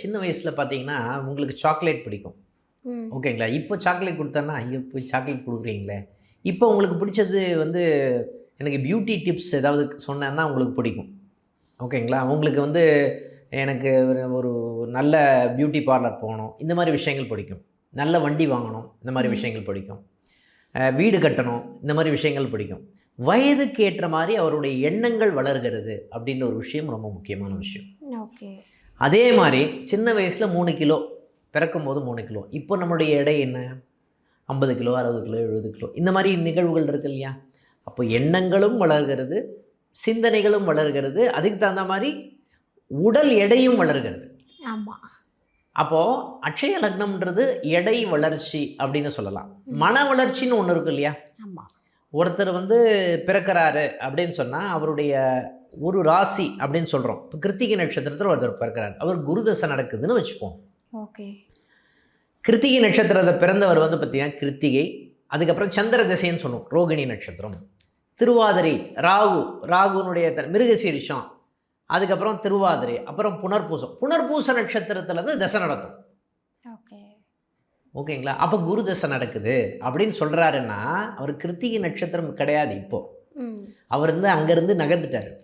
சின்ன வயசில் பார்த்தீங்கன்னா உங்களுக்கு சாக்லேட் பிடிக்கும். ஓகேங்களா? இப்போ சாக்லேட் கொடுத்தோன்னா, ஐயோ போய் சாக்லேட் கொடுக்குறீங்களே. இப்போ உங்களுக்கு பிடிச்சது வந்து எனக்கு பியூட்டி டிப்ஸ் ஏதாவது சொன்னேன்னா உங்களுக்கு பிடிக்கும். ஓகேங்களா? உங்களுக்கு வந்து எனக்கு ஒரு ஒரு நல்ல பியூட்டி பார்லர் போகணும். இந்த மாதிரி விஷயங்கள் பிடிக்கும். நல்ல வண்டி வாங்கணும். இந்த மாதிரி ம். விஷயங்கள் பிடிக்கும். வீடு கட்டணும். இந்த மாதிரி விஷயங்கள் பிடிக்கும். வயதுக்கு ஏற்ற மாதிரி அவருடைய எண்ணங்கள் வளர்கிறது அப்படின்ற ஒரு விஷயம் ரொம்ப முக்கியமான விஷயம். ஓகே. அதே மாதிரி சின்ன வயசில் 3 கிலோ, பிறக்கும்போது 3 கிலோ. இப்போ நம்மளுடைய எடை என்ன? 50 கிலோ, 60 கிலோ, 70 கிலோ. இந்த மாதிரி நிகழ்வுகள் இருக்கு இல்லையா? அப்போ எண்ணங்களும் வளர்கிறது, சிந்தனைகளும் வளர்கிறது. அதுக்கு தகுந்த மாதிரி உடல் எடையும் வளர்கிறது. ஆமா. அப்போது அட்சய லக்னம்ன்றது எடை வளர்ச்சி அப்படின்னு சொல்லலாம். ம். மன வளர்ச்சின்னு ஒன்று இருக்கு இல்லையா? ஆமா. ஒருத்தர் வந்து பிறக்கிறாரு அப்படின்னு சொன்னால் அவருடைய ஒரு ராசி அப்படின்னு சொல்கிறோம். இப்போ கிருத்திகை நட்சத்திரத்தில் ஒருத்தர் பிறக்கிறார். அவர் குருதசை நடக்குதுன்னு வச்சுப்போம். ஓகே. கிருத்திகை நட்சத்திரத்தை பிறந்தவர் வந்து பார்த்தீங்கன்னா கிருத்திகை, அதுக்கப்புறம் சந்திர திசைன்னு சொல்லுவோம், ரோகிணி நட்சத்திரம், திருவாதிரை, ராகுனுடைய மிருகசீரிஷம், அதுக்கப்புறம் திருவாதிரை, அப்புறம் புனர்பூச நட்சத்திரத்துலேருந்து தசை நடத்தும். ஓகே. ஓகேங்களா? அப்போ குரு தசை நடக்குது அப்படின்னு சொல்கிறாருன்னா அவர் கிருத்திகை நட்சத்திரம் கிடையாது. இப்போது ம். அவர் வந்து அங்கேருந்து நகர்ந்துட்டார்.